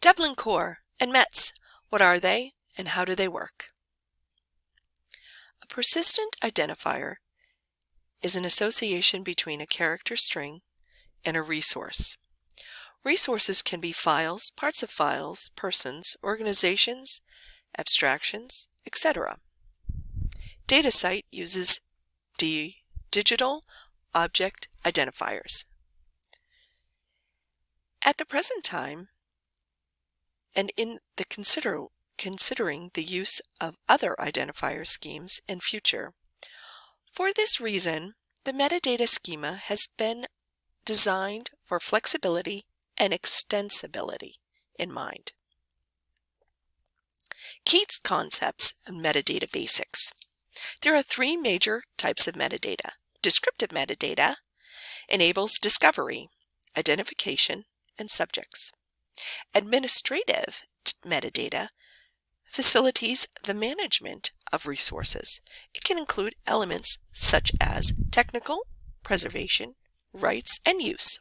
Dublin Core and METs. What are they and how do they work? A persistent identifier is an association between a character string and a resource. Resources can be files, parts of files, persons, organizations, abstractions, etc. DataCite uses digital object identifiers. At the present time, and in the considering the use of other identifier schemes in future. For this reason, the metadata schema has been designed for flexibility and extensibility in mind. Key concepts of metadata basics. There are three major types of metadata. Descriptive metadata enables discovery, identification, and subjects. Administrative metadata facilitates the management of resources. It can include elements such as technical, preservation, rights, and use.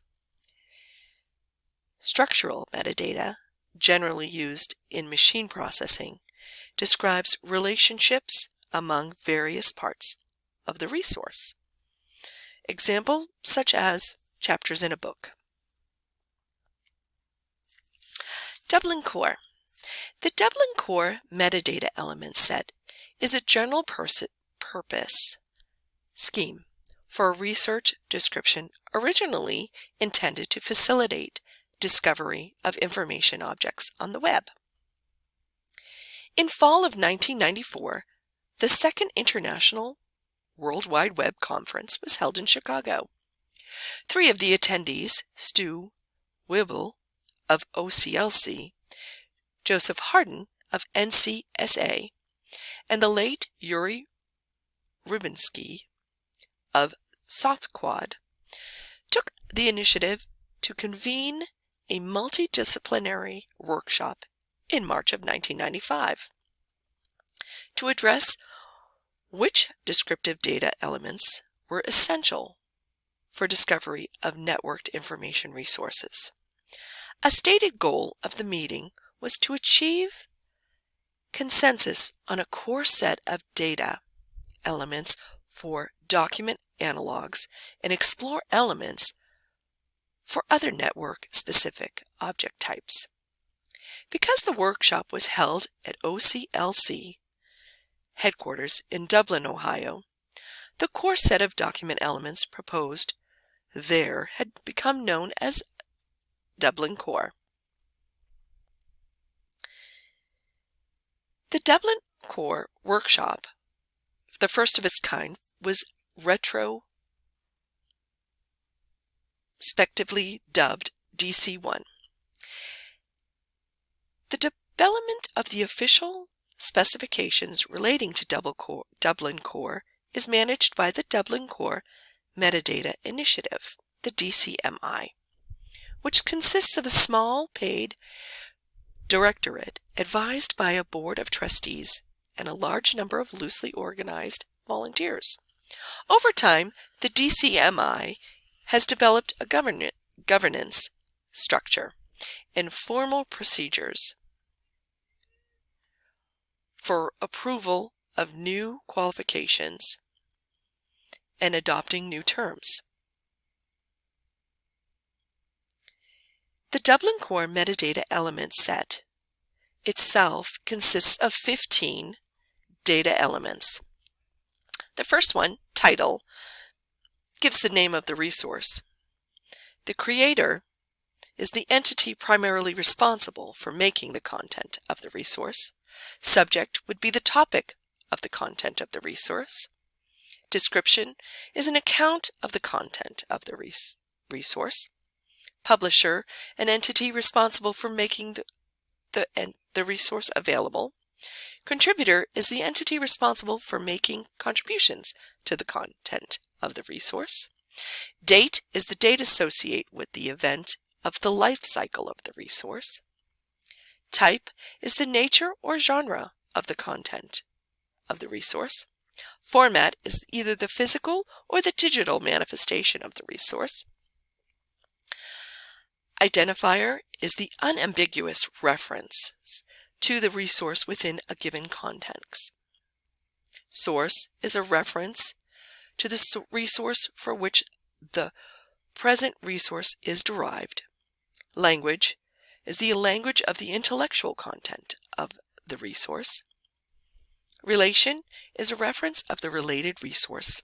Structural metadata, generally used in machine processing, describes relationships among various parts of the resource. Example such as chapters in a book. Dublin Core. The Dublin Core metadata element set is a general purpose scheme for a research description originally intended to facilitate discovery of information objects on the web. In fall of 1994, the second International World Wide Web Conference was held in Chicago. Three of the attendees, Stu Wiebel of OCLC, Joseph Harden of NCSA, and the late Yuri Rubinsky of SoftQuad, took the initiative to convene a multidisciplinary workshop in March of 1995 to address which descriptive data elements were essential for discovery of networked information resources. A stated goal of the meeting was to achieve consensus on a core set of data elements for document analogs and explore elements for other network-specific object types. Because the workshop was held at OCLC headquarters in Dublin, Ohio, the core set of document elements proposed there had become known as Dublin Core. The Dublin Core workshop, the first of its kind, was retrospectively dubbed DC1. The development of the official specifications relating to Dublin Core is managed by the Dublin Core Metadata Initiative, the DCMI, which consists of a small paid directorate advised by a board of trustees and a large number of loosely organized volunteers. Over time, the DCMI has developed a governance structure and formal procedures for approval of new qualifications and adopting new terms. The Dublin Core metadata element set itself consists of 15 data elements. The first one, title, gives the name of the resource. The creator is the entity primarily responsible for making the content of the resource. Subject would be the topic of the content of the resource. Description is an account of the content of the resource. Publisher, an entity responsible for making the resource available. Contributor is the entity responsible for making contributions to the content of the resource. Date is the date associated with the event of the life cycle of the resource. Type is the nature or genre of the content of the resource. Format is either the physical or the digital manifestation of the resource. Identifier is the unambiguous reference to the resource within a given context. Source is a reference to the resource for which the present resource is derived. Language is the language of the intellectual content of the resource. Relation is a reference of the related resource.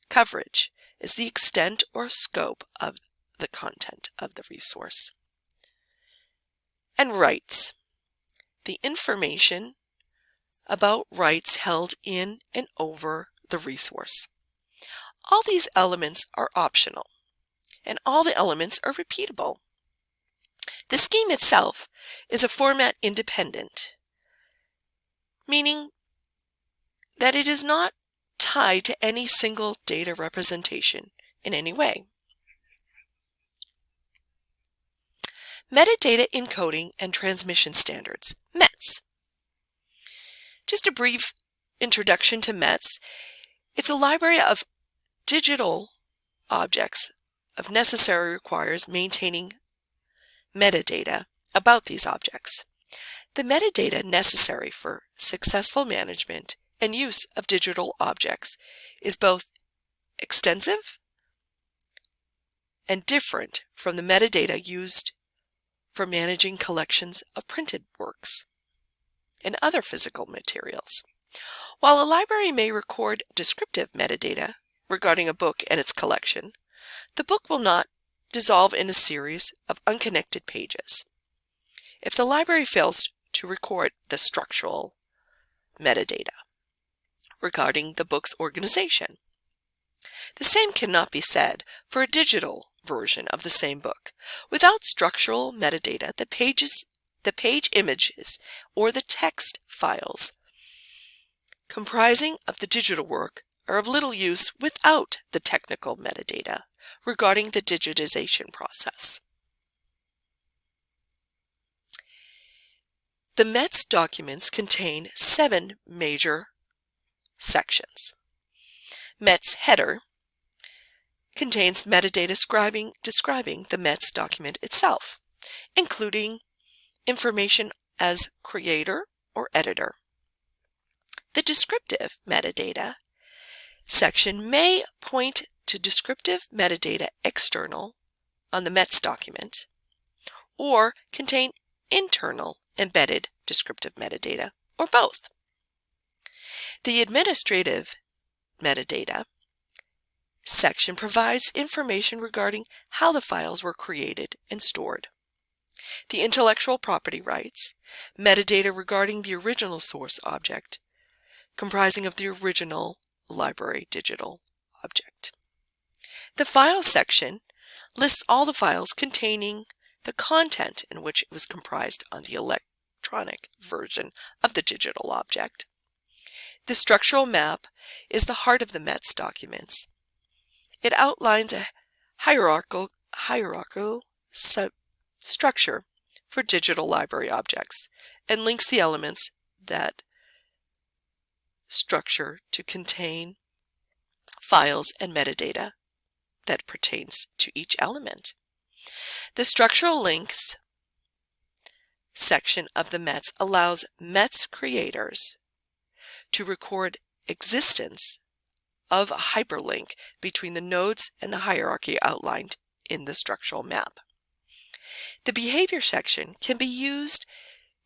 Coverage is the extent or scope of the content of the resource. And rights, the information about rights held in and over the resource. All these elements are optional, and all the elements are repeatable. The scheme itself is a format independent, meaning that it is not tied to any single data representation in any way. Metadata encoding and transmission standards, METS. Just a brief introduction to METS. It's a library of digital objects of necessary requires maintaining metadata about these objects. The metadata necessary for successful management and use of digital objects is both extensive and different from the metadata used for managing collections of printed works and other physical materials. While a library may record descriptive metadata regarding a book and its collection, the book will not dissolve in a series of unconnected pages if the library fails to record the structural metadata regarding the book's organization. The same cannot be said for a digital version of the same book. Without structural metadata, the page images, or the text files comprising of the digital work are of little use without the technical metadata regarding the digitization process. The METS documents contain 7 major sections. METS header contains metadata describing the METS document itself, including information as creator or editor. The descriptive metadata section may point to descriptive metadata external on the METS document or contain internal embedded descriptive metadata, or both. The administrative metadata section provides information regarding how the files were created and stored. The intellectual property rights, metadata regarding the original source object, comprising of the original library digital object. The file section lists all the files containing the content in which it was comprised on the electronic version of the digital object. The structural map is the heart of the METS documents. It outlines a hierarchical structure for digital library objects and links the elements that structure to contain files and metadata that pertains to each element. The structural links section of the METS allows METS creators to record existence of a hyperlink between the nodes and the hierarchy outlined in the structural map. The behavior section can be used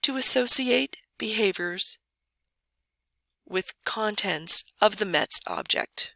to associate behaviors with contents of the METS object